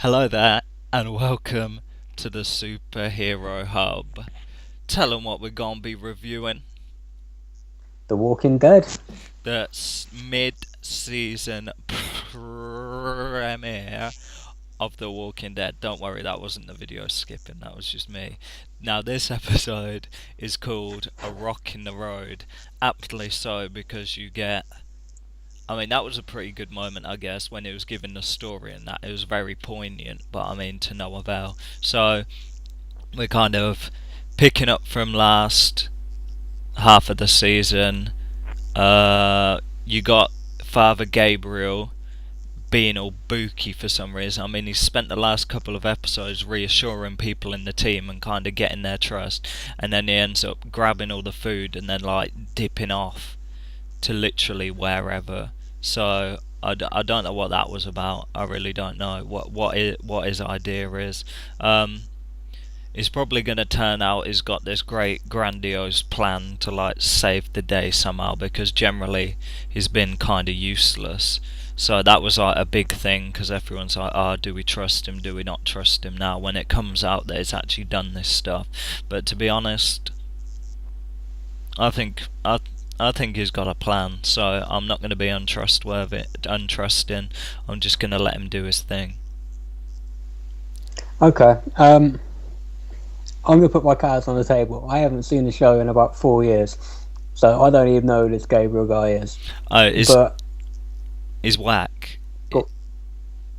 Hello there, and welcome to the Superhero Hub. Tell 'em what we're gonna be reviewing. The Walking Dead. The mid-season premiere of The Walking Dead. Don't worry, that wasn't the video skipping, that was just me. Now, this episode is called A Rock in the Road. Aptly so, because you get... I mean, that was a pretty good moment, I guess, when it was given the story and that. It was very poignant, but I mean, to no avail. So, we're kind of picking up from last half of the season. You got Father Gabriel being all booky for some reason. I mean, he spent the last couple of episodes reassuring people in the team and kind of getting their trust, and then he ends up grabbing all the food and then like dipping off to literally wherever. So I don't know what that was about. I really don't know what his idea is. He's probably going to turn out he's got this great grandiose plan to like save the day somehow, because generally he's been kind of useless. So that was like a big thing, because everyone's like, oh, do we trust him, do we not trust him, now when it comes out that he's actually done this stuff. But to be honest, I think I think he's got a plan, so I'm not going to be untrusting. I'm just going to let him do his thing. Okay. I'm gonna put my cards on the table. I haven't seen the show in about 4 years, so I don't even know who this Gabriel guy is. Oh, But is whack.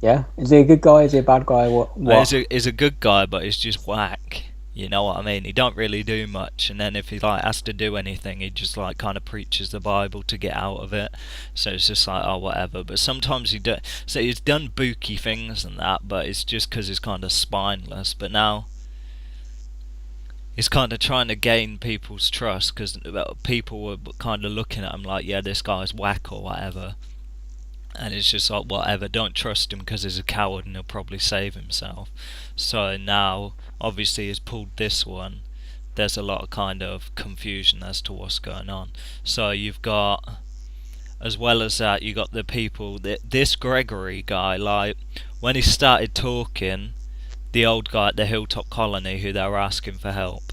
yeah, is he a good guy? Is he a bad guy? What? He's What? a good guy, but he's just whack. You know what I mean? He don't really do much, and then if he like has to do anything, he just like kind of preaches the Bible to get out of it. So it's just like, oh, whatever. But sometimes he do. So he's done booky things and that, but it's just because he's kind of spineless. But now he's kind of trying to gain people's trust, because people were kind of looking at him like, yeah, this guy's whack or whatever. And it's just like, whatever, don't trust him because he's a coward and he'll probably save himself. So now, obviously, he's pulled this one. There's a lot of kind of confusion as to what's going on. So you've got, as well as that, you got the people that this Gregory guy, like when he started talking, the old guy at the Hilltop Colony who they were asking for help.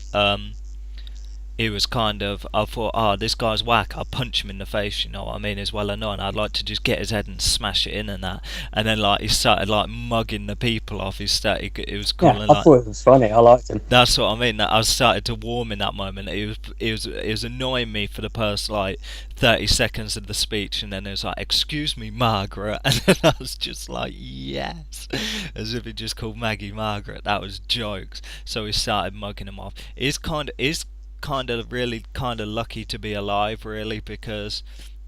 He was kind of, I thought, oh, this guy's whack, I'll punch him in the face, you know what I mean, he's well known, I'd like to just get his head and smash it in and that. And then like he started like mugging the people off, he was Yeah, calling I like, thought it was funny. I liked him. that's what I mean, I started to warm in that moment. It was annoying me for the first like 30 seconds of the speech, and then it was like, excuse me, Margaret, and then I was just like, yes, as if he just called Maggie Margaret. That was jokes. So he started mugging him off. Is really kind of lucky to be alive, really, because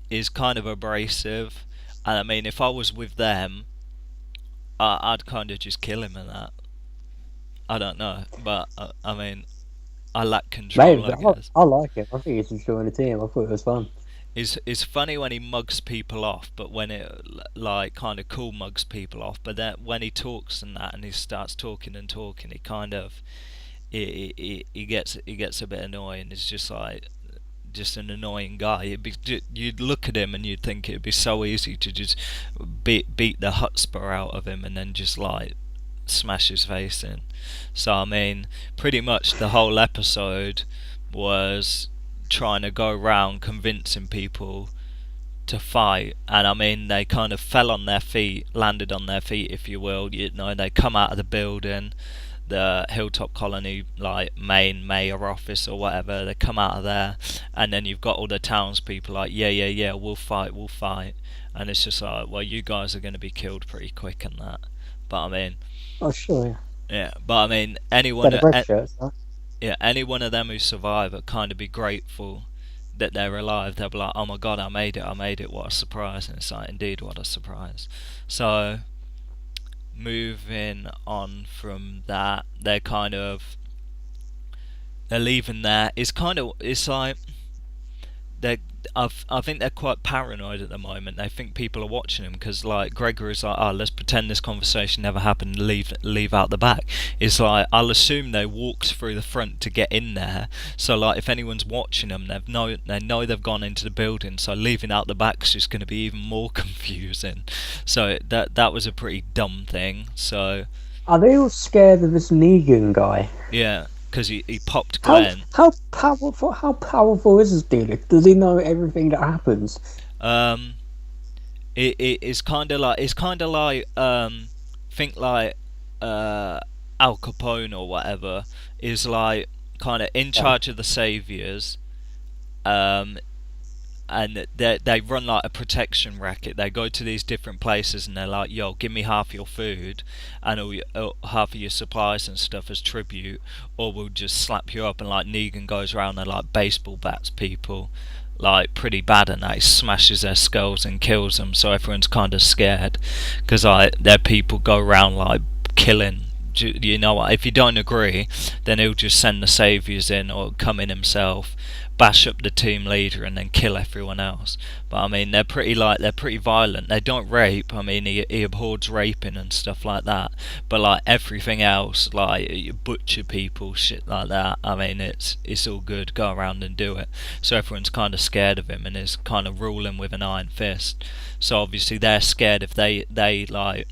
he's kind of abrasive, and I mean, if I was with them, I'd kind of just kill him and that. I don't know, but I mean, I lack control, Maybe, I but guess. I like him. I think he's enjoying the team. I thought it was fun. It's funny when he mugs people off, but when it like kind of cool mugs people off, but then when he talks and that, and he starts talking and talking, he kind of he gets a bit annoying. It's just like just an annoying guy. You'd look at him and you'd think it'd be so easy to just beat the chutzpah out of him and then just like smash his face in. So I mean, pretty much the whole episode was trying to go around convincing people to fight, and I mean they kind of fell on their feet, landed on their feet, if you will. You know, they come out of the building, the Hilltop Colony like main mayor office or whatever. They come out of there, and then you've got all the townspeople like, yeah, yeah, yeah, we'll fight, and it's just like, well, you guys are going to be killed pretty quick and that. But I mean, Oh, sure. Yeah. yeah, but I mean, They're the red shirts, huh? yeah, any one of them who survive are kind of be grateful that they're alive. They'll be like, oh my god, I made it, what a surprise. And it's like, indeed, what a surprise. So moving on from that, they're leaving there. It's like I think they're quite paranoid at the moment. They think people are watching them because like Gregory's like, oh, let's pretend this conversation never happened. Leave out the back. It's like I'll assume they walked through the front to get in there. So like if anyone's watching them, they know they've gone into the building. So leaving out the back's just going to be even more confusing. So that was a pretty dumb thing. So Are they all scared of this Negan guy? yeah, because he popped How Glenn. how powerful? How powerful is this dude? Does he know everything that happens? Um, it's kind of like think like Al Capone or whatever is like kind of in Yeah. charge of the saviors, um, and they run like a protection racket. They go to these different places and they're like, "Yo, give me half your food and half of your supplies and stuff as tribute, or we'll just slap you up." And like Negan goes around and like baseball bats people, like pretty bad, and that he smashes their skulls and kills them. So everyone's kind of scared because like their people go around like killing. You know what? If you don't agree, then he'll just send the saviors in or come in himself, bash up the team leader, and then kill everyone else. But I mean, they're pretty violent. They don't rape. I mean, he abhors raping and stuff like that. But like everything else, like you butcher people, shit like that. I mean, it's all good. Go around and do it. So everyone's kind of scared of him and is kind of ruling with an iron fist. So obviously they're scared if they like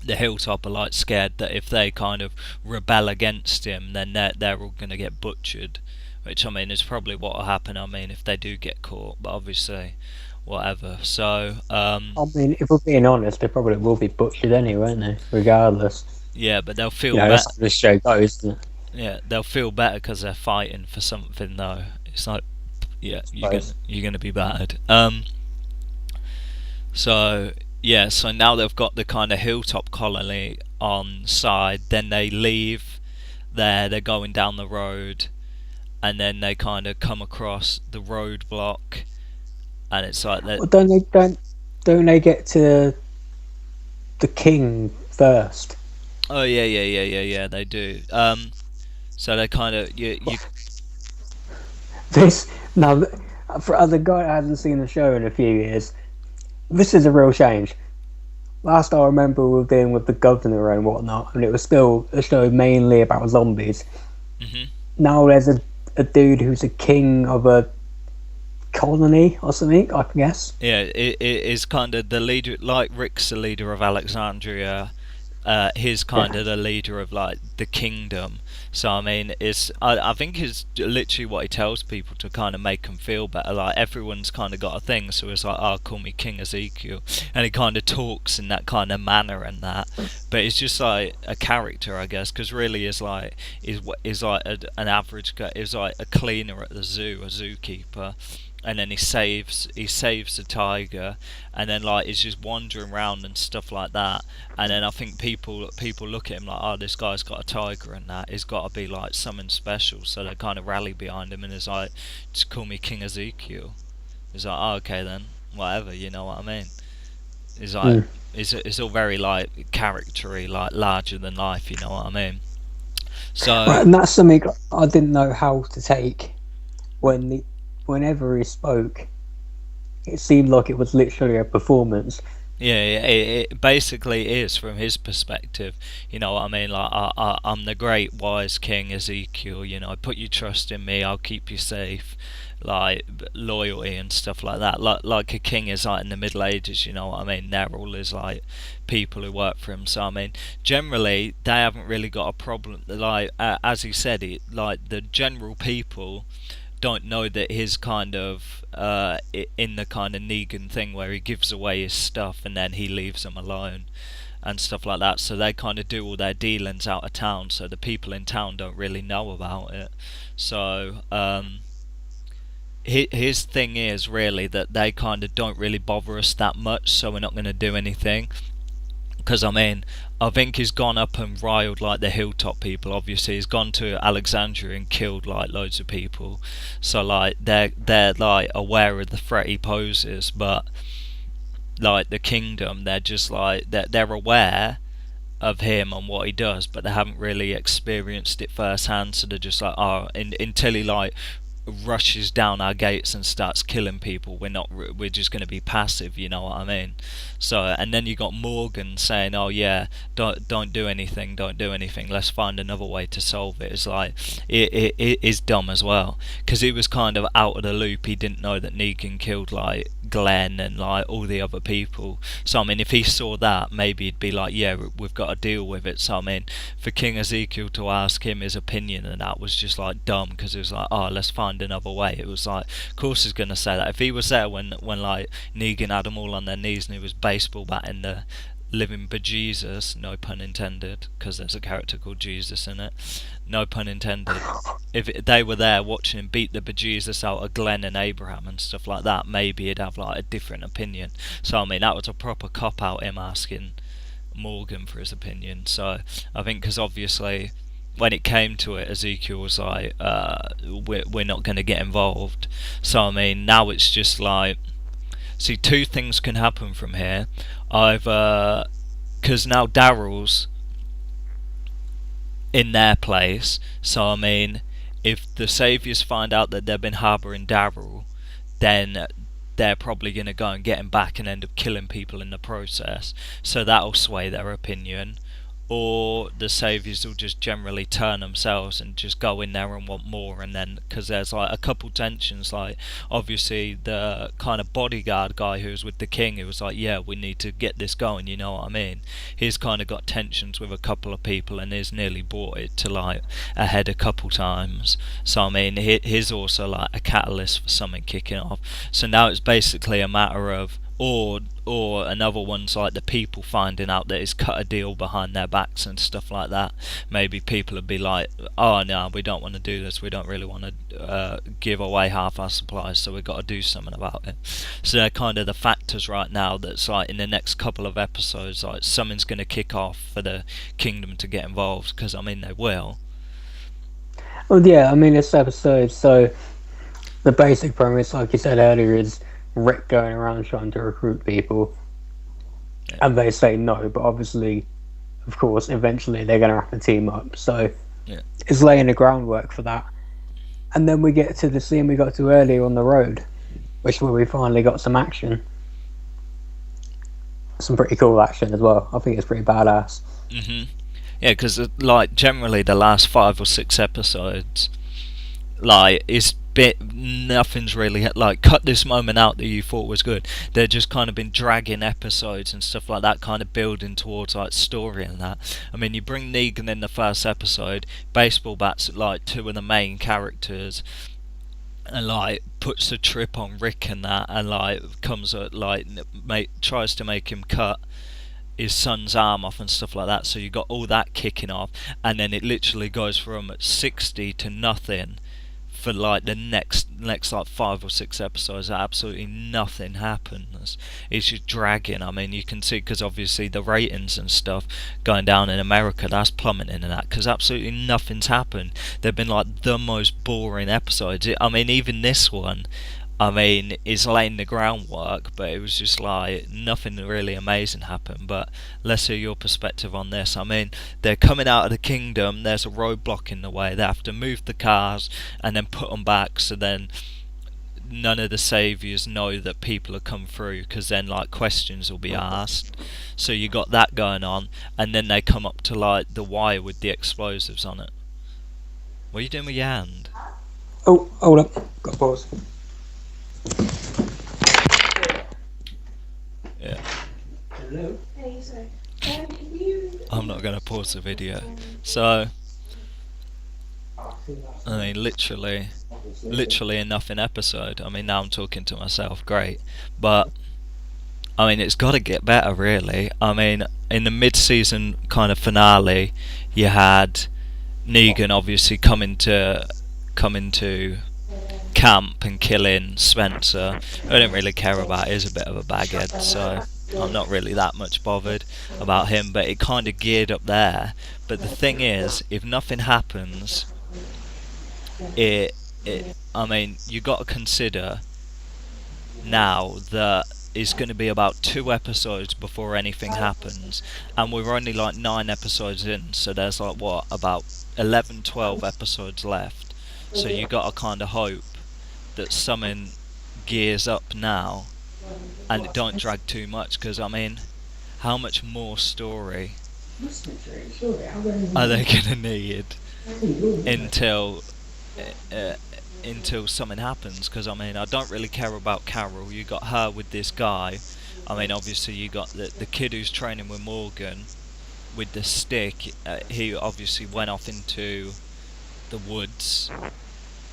the Hilltop are like scared that if they kind of rebel against him, then they're all going to get butchered. Which I mean is probably what will happen. I mean if they do get caught, but obviously, whatever. So I mean, if we're being honest, they probably will be butchered anyway, won't they? Regardless. yeah, but they'll feel You know, that's how this show goes, isn't it? yeah, they'll feel better because they're fighting for something though. It's like yeah, Suppose. you're gonna be battered. So yeah, so now they've got the kind of Hilltop Colony on side. Then they leave there. They're going down the road, and then they kind of come across the roadblock, and it's like that. Well, don't they get to the king first? Oh yeah. They do. So they kind of you This now, for other guy who hasn't seen the show in a few years, this is a real change. Last I remember, we were dealing with the governor and whatnot, and it was still a show mainly about zombies. hmm Now there's a dude who's a king of a colony or something, I guess. yeah. It is kind of the leader, like Rick's the leader of Alexandria. He's kind Yeah. of the leader of like the kingdom. So I mean, I think it's literally what he tells people to kind of make them feel better. Like everyone's kind of got a thing, so it's like, "Oh, call me King Ezekiel," and he kind of talks in that kind of manner and that. But it's just like a character, I guess, because really is like an average guy. Is like a cleaner at the zoo, a zookeeper. And then he saves the tiger, and then like he's just wandering around and stuff like that. And then I think people look at him like, oh, this guy's got a tiger and that. He's got to be like something special. So they kind of rally behind him and is like, just call me King Ezekiel. He's like, oh, okay then, whatever. You know what I mean? He's like, Mm. it's all very like charactery, like larger than life. You know what I mean? Right, So and that's something I didn't know how to take whenever he spoke. It seemed like it was literally a performance. yeah, it basically is from his perspective. You know what I mean? Like I'm the great wise King Ezekiel. You know, put your trust in me. I'll keep you safe. Like loyalty and stuff like that. Like a king is like in the Middle Ages. You know what I mean? They're all is like people who work for him. So I mean, generally they haven't really got a problem. Like as he said, like the general people don't know that his kind of in the kind of Negan thing where he gives away his stuff and then he leaves them alone and stuff like that. So they kind of do all their dealings out of town. So the people in town don't really know about it. So his thing is really that they kind of don't really bother us that much. So we're not going to do anything. Because I mean, I think he's gone up and riled like the Hilltop people. Obviously, he's gone to Alexandria and killed like loads of people. So like they're like aware of the threat he poses, but like the kingdom, they're just like they're aware of him and what he does, but they haven't really experienced it firsthand. So they're just like, oh, until he like rushes down our gates and starts killing people, we're just going to be passive, you know what I mean? So, and then you got Morgan saying, oh yeah, don't do anything, let's find another way to solve it. It's like it is dumb as well, because he was kind of out of the loop. He didn't know that Negan killed like Glenn and like all the other people. So I mean, if he saw that, maybe he'd be like, yeah, we've got to deal with it. So I mean, for King Ezekiel to ask him his opinion, and that was just like dumb, because it was like, oh, let's find another way. It was like, of course he's gonna say that. If he was there when like Negan had them all on their knees and he was baseball batting the living bejesus, no pun intended, because there's a character called Jesus in it, no pun intended. If they were there watching him beat the bejesus out of Glenn and Abraham and stuff like that, maybe he'd have like a different opinion. So I mean, that was a proper cop out, him asking Morgan for his opinion. So I think, because obviously when it came to it, Ezekiel was like, we're not going to get involved. So I mean, now it's just like, see, two things can happen from here. Either, because now Daryl's in their place, so I mean, if the Saviours find out that they've been harbouring Daryl, then they're probably going to go and get him back and end up killing people in the process. So that'll sway their opinion. Or the Saviours will just generally turn themselves and just go in there and want more. And then, because there's like a couple tensions, like obviously the kind of bodyguard guy who was with the king, who was like, yeah, we need to get this going, you know what I mean? He's kind of got tensions with a couple of people, and he's nearly brought it to like a head a couple times. So I mean, he's also like a catalyst for something kicking off. So now it's basically a matter of, or another one's like the people finding out that he's cut a deal behind their backs and stuff like that. Maybe people would be like, oh no, we don't want to do this, we don't really want to give away half our supplies, so we've got to do something about it. So they're kind of the factors right now that's like, in the next couple of episodes, like something's going to kick off for the kingdom to get involved, because I mean, they will. Well, yeah, I mean, this episode, so the basic premise, like you said earlier, is Rick going around trying to recruit people, and they say no, but obviously, of course, eventually they're going to have to team up. So it's laying the groundwork for that. And then we get to the scene we got to earlier on the road, which is where we finally got some action. Some pretty cool action as well. I think it's pretty badass. Yeah, because like generally the last 5 or 6 episodes, like, it's nothing's really like cut this moment out that you thought was good. They're just kind of been dragging episodes and stuff like that, kind of building towards like story and that. I mean, you bring Negan in the first episode, baseball bats like 2 of the main characters, and like puts a trip on Rick and that, and like comes at like tries to make him cut his son's arm off and stuff like that. So you got all that kicking off, and then it literally goes from 60 to nothing for like the next like 5 or 6 episodes. Absolutely nothing happens. It's just dragging. I mean, you can see, because obviously the ratings and stuff going down in America, that's plummeting and that, because absolutely nothing's happened. They've been like the most boring episodes. I mean, even this one, I mean, is laying the groundwork, but it was just like nothing really amazing happened. But let's hear your perspective on this. I mean, they're coming out of the kingdom, there's a roadblock in the way, they have to move the cars and then put them back, so then none of the saviours know that people have come through, because then like questions will be asked. So you got that going on, and then they come up to like the wire with the explosives on it. What are you doing with your hand? Oh, hold up, got pause. Yeah. Hello? Hey, sorry. I'm not going to pause the video. So, I mean, literally a nothing episode. I mean, now I'm talking to myself, great. But, I mean, it's got to get better, really. I mean, in the mid-season kind of finale, you had Negan obviously coming to camp and killing Spencer. I don't really care about it. He's a bit of a baghead, so I'm not really that much bothered about him, but it kind of geared up there. But the thing is, if nothing happens, I mean, you got to consider now that it's going to be about 2 episodes before anything happens, and we're only like 9 episodes in, so there's like what, about 11-12 episodes left. So you got to kind of hope that something gears up now and it don't drag too much, because I mean, how much more story are they gonna need until uh, until something happens? Because I mean, I don't really care about Carol. You got her with this guy. I mean, obviously you got the kid who's training with Morgan with the stick. He obviously went off into the woods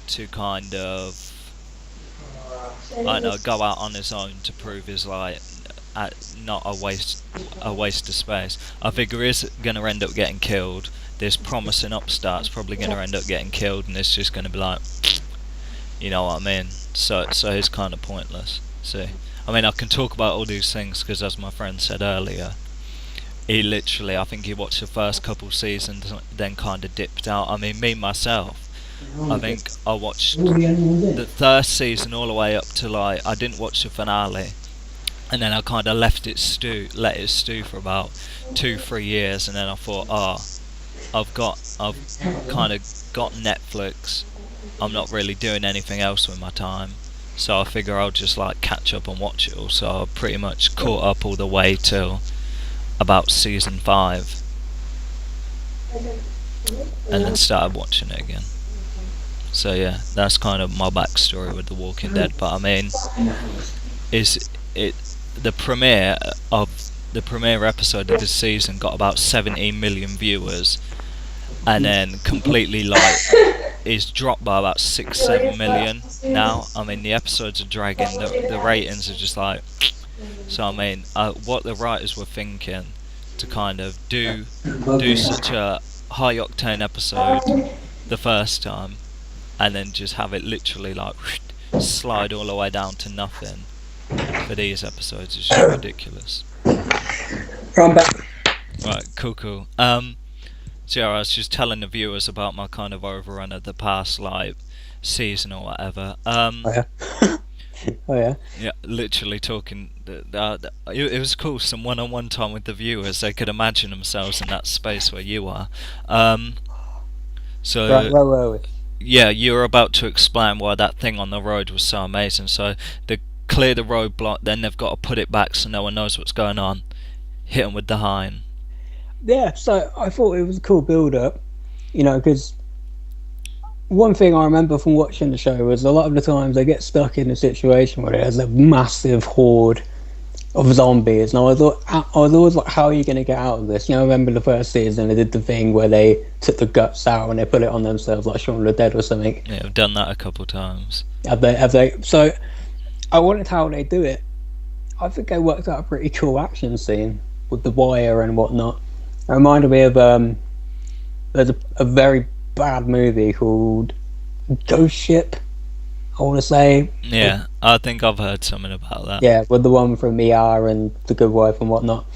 to kind of, I don't know, go out on his own to prove his not a waste of space. I figure he's gonna end up getting killed. This promising upstart's probably gonna end up getting killed, and it's just gonna be like, you know what I mean? So it's kind of pointless. See, I mean, I can talk about all these things because, as my friend said earlier, he literally, I think he watched the first couple seasons, then kind of dipped out. I mean, me myself, I think I watched the first season all the way up to like, I didn't watch the finale, and then I kind of let it stew for about 2-3 years, and then I thought, I've kind of got Netflix. I'm not really doing anything else with my time, so I figure I'll just like catch up and watch it all. So I pretty much caught up all the way till about season 5, and then started watching it again. So yeah, that's kind of my backstory with The Walking Dead. But I mean, is it the premiere episode of this season got about 17 million viewers, and then completely like is dropped by about 6-7 million now. I mean, the episodes are dragging, the ratings are just like. So I mean, what the writers were thinking to kind of do such a high octane episode the first time, and then just have it literally like slide all the way down to nothing for these episodes is just ridiculous. I'm back. Right, cool. So yeah, I was just telling the viewers about my kind of overrun of the past like season or whatever. Oh yeah. Oh yeah. Yeah, literally talking. It was cool. Some one-on-one time with the viewers. They could imagine themselves in that space where you are. So Right, where were we? yeah, you were about to explain why that thing on the road was so amazing. So they clear the roadblock, then they've got to put it back so no one knows what's going on. Hit them with the hind. Yeah, so I thought it was a cool build-up, because one thing I remember from watching the show was a lot of the times they get stuck in a situation where there's a massive horde of zombies, and I was always like, how are you going to get out of this? I remember the first season they did the thing where they took the guts out and they put it on themselves like Shaun of the Dead or something. Yeah, I've done that a couple times. Have they? So I wondered how they do it. I think they worked out a pretty cool action scene with the wire and whatnot. It reminded me of there's a very bad movie called Ghost Ship, I want to say. Yeah, I think I've heard something about that. Yeah, with the one from ER and The Good Wife and whatnot.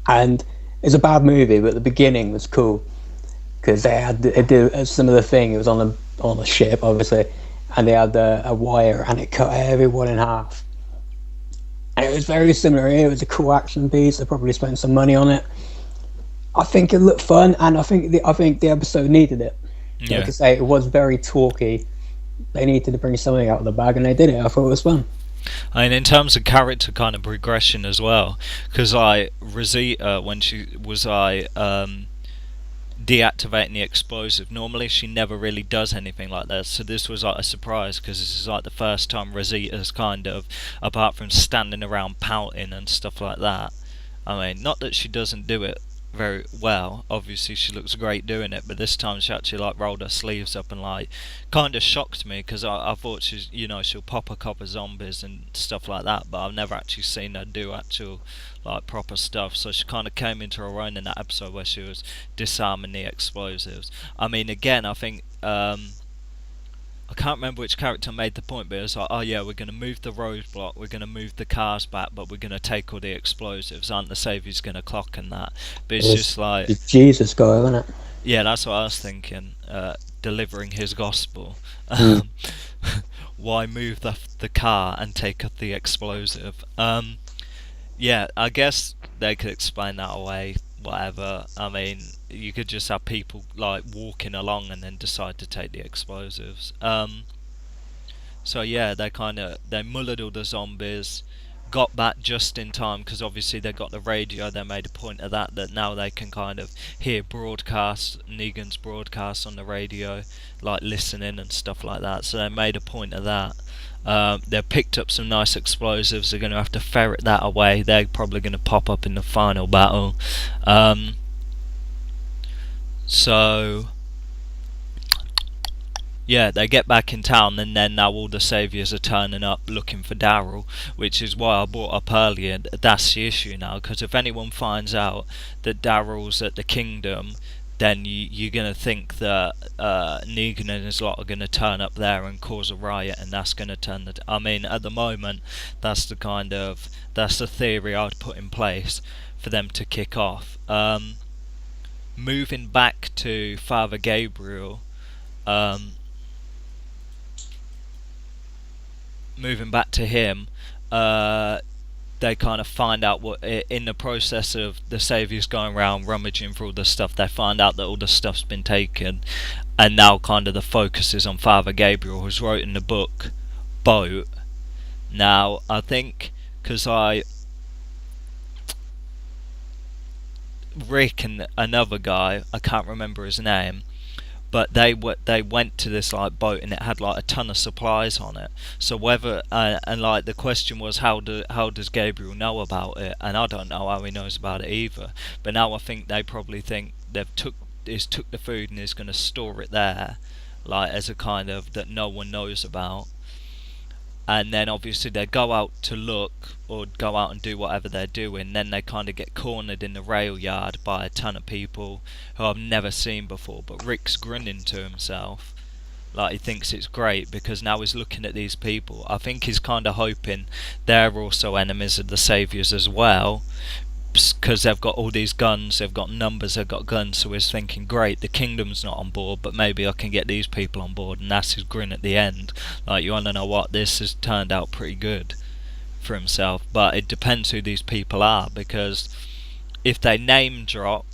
And it's a bad movie, but the beginning was cool because they did some of the thing. It was on a ship, obviously, and they had a wire and it cut everyone in half. And it was very similar here. It was a cool action piece. They probably spent some money on it. I think it looked fun, and I think the episode needed it. Yeah. Like I say, it was very talky. They needed to bring something out of the bag, and they did it. I thought it was fun. I mean, in terms of character kind of progression as well, because Rosita, when she was deactivating the explosive, normally she never really does anything like that, so this was like a surprise, because this is like the first time Rosita's kind of, apart from standing around pouting and stuff like that, I mean, not that she doesn't do it very well, obviously she looks great doing it, but this time she actually like rolled her sleeves up and like kind of shocked me, because I thought she'll pop a couple of zombies and stuff like that, but I've never actually seen her do actual like proper stuff. So she kind of came into her own in that episode where she was disarming the explosives. I mean, again, I think I can't remember which character made the point, but it was like, oh yeah, we're going to move the roadblock, we're going to move the cars back, but we're going to take all the explosives. Aren't the Saviour's going to clock and that? But it's just like... The Jesus guy, isn't it? Yeah, that's what I was thinking. Delivering his gospel. Why move the car and take up the explosive? Yeah, I guess they could explain that away, whatever. I mean, you could just have people like walking along and then decide to take the explosives. So yeah, they mullered all the zombies, got back just in time because obviously they got the radio. They made a point of that now they can kind of hear Negan's broadcast on the radio, like listening and stuff like that. So they made a point of that. They picked up some nice explosives. They're going to have to ferret that away. They're probably going to pop up in the final battle. So yeah, they get back in town, and then now all the saviours are turning up looking for Daryl, which is why I brought up earlier. That's the issue now, because if anyone finds out that Daryl's at the kingdom, then you're going to think that Negan and his lot are going to turn up there and cause a riot, and that's going to turn the... I mean, at the moment, that's the theory I'd put in place for them to kick off. Moving back to Father Gabriel... moving back to him, they kind of find out what, in the process of the saviours going around rummaging for all the stuff, they find out that all the stuff's been taken, and now kind of the focus is on Father Gabriel, who's wrote in the book Boat. Now, I think, because Rick and another guy, I can't remember his name, but they went to this like boat, and it had like a ton of supplies on it. So whether and like the question was, how does Gabriel know about it? And I don't know how he knows about it either. But now I think they probably think took the food and is going to store it there, like as a kind of that no one knows about. And then obviously they go out to look or go out and do whatever they're doing. Then they kind of get cornered in the rail yard by a ton of people who I've never seen before. But Rick's grinning to himself, like he thinks it's great because now he's looking at these people. I think he's kind of hoping they're also enemies of the saviours as well, because they've got all these guns, they've got numbers, they've got guns. So he's thinking, great, the kingdom's not on board, but maybe I can get these people on board. And that's his grin at the end. Like, you want to know what, this has turned out pretty good for himself. But it depends who these people are, because if they name drop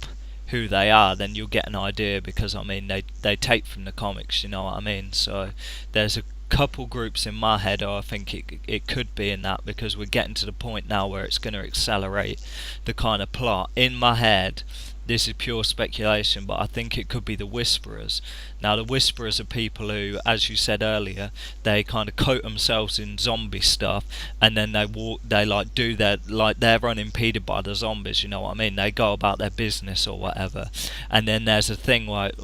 who they are, then you'll get an idea, because I mean they take from the comics, you know what I mean. So there's a couple groups in my head, or I think it could be in that, because we're getting to the point now where it's going to accelerate the kind of plot. In my head, this is pure speculation, but I think it could be the Whisperers. Now, the Whisperers are people who, as you said earlier, they kind of coat themselves in zombie stuff, and then they're unimpeded by the zombies, you know what I mean? They go about their business or whatever. And then there's a thing like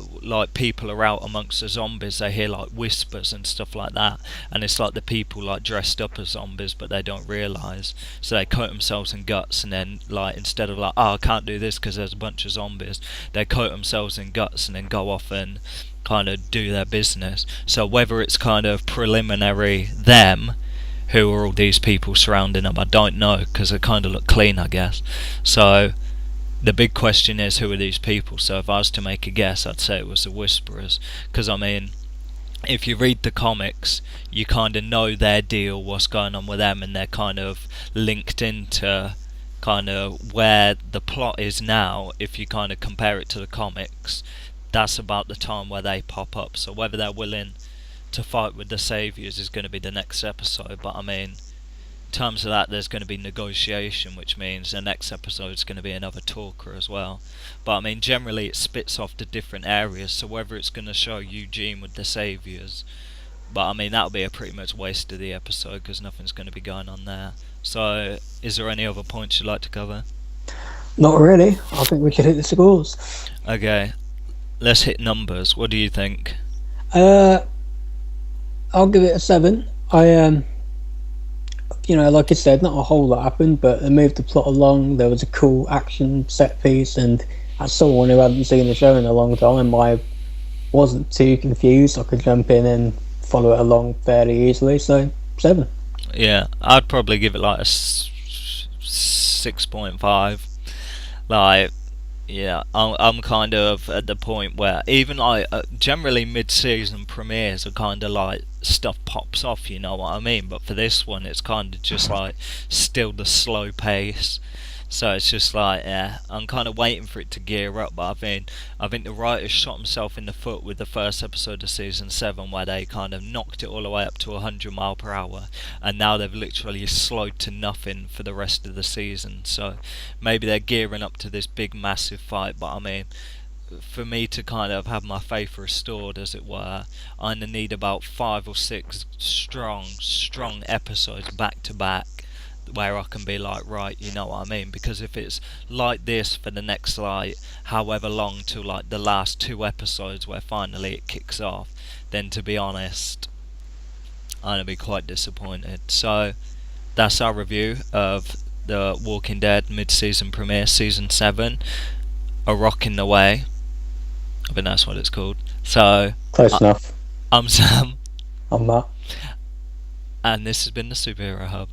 people are out amongst the zombies, they hear like whispers and stuff like that, and it's like the people like dressed up as zombies, but they don't realise. So they coat themselves in guts, and then like instead of like, oh, I can't do this because there's a bunch of zombies, they coat themselves in guts and then go off and kind of do their business. So whether it's kind of preliminary them, who are all these people surrounding them, I don't know, because they kind of look clean, I guess. So the big question is, who are these people? So if I was to make a guess, I'd say it was the Whisperers, because I mean, if you read the comics, you kind of know their deal, what's going on with them, and they're kind of linked into kind of where the plot is now. If you kind of compare it to the comics, that's about the time where they pop up. So whether they're willing to fight with the saviours is going to be the next episode. But I mean, in terms of that, there's going to be negotiation, which means the next episode is going to be another talker as well. But I mean, generally it spits off to different areas, so whether it's going to show Eugene with the saviours, but I mean, that'll be a pretty much waste of the episode, because nothing's going to be going on there. So is there any other points you'd like to cover? Not really. I think we could hit the scores. Okay, let's hit numbers. What do you think? I'll give it a 7. Like I said, not a whole lot happened, but they moved the plot along. There was a cool action set piece, and as someone who hadn't seen the show in a long time, I wasn't too confused. I could jump in and follow it along fairly easily, so 7. Yeah, I'd probably give it like a 6.5. Like, yeah, I'm kind of at the point where even like generally mid-season premieres are kind of like stuff pops off, you know what I mean? But for this one, it's kind of just like still the slow pace. So it's just like, yeah, I'm kind of waiting for it to gear up. But I think the writer shot himself in the foot with the first episode of season 7, where they kind of knocked it all the way up to 100 mile per hour, and now they've literally slowed to nothing for the rest of the season. So maybe they're gearing up to this big, massive fight. But I mean, for me to kind of have my faith restored, as it were, I need about 5 or 6 strong episodes back to back, where I can be like, right, you know what I mean? Because if it's like this for the next, like, however long, to like the last 2 episodes where finally it kicks off, then to be honest, I'm gonna be quite disappointed. So that's our review of the Walking Dead mid-season premiere, season 7, A Rock in the Way. I think that's what it's called. So Close enough. I'm Sam, I'm Matt. and this has been the Superhero Hub.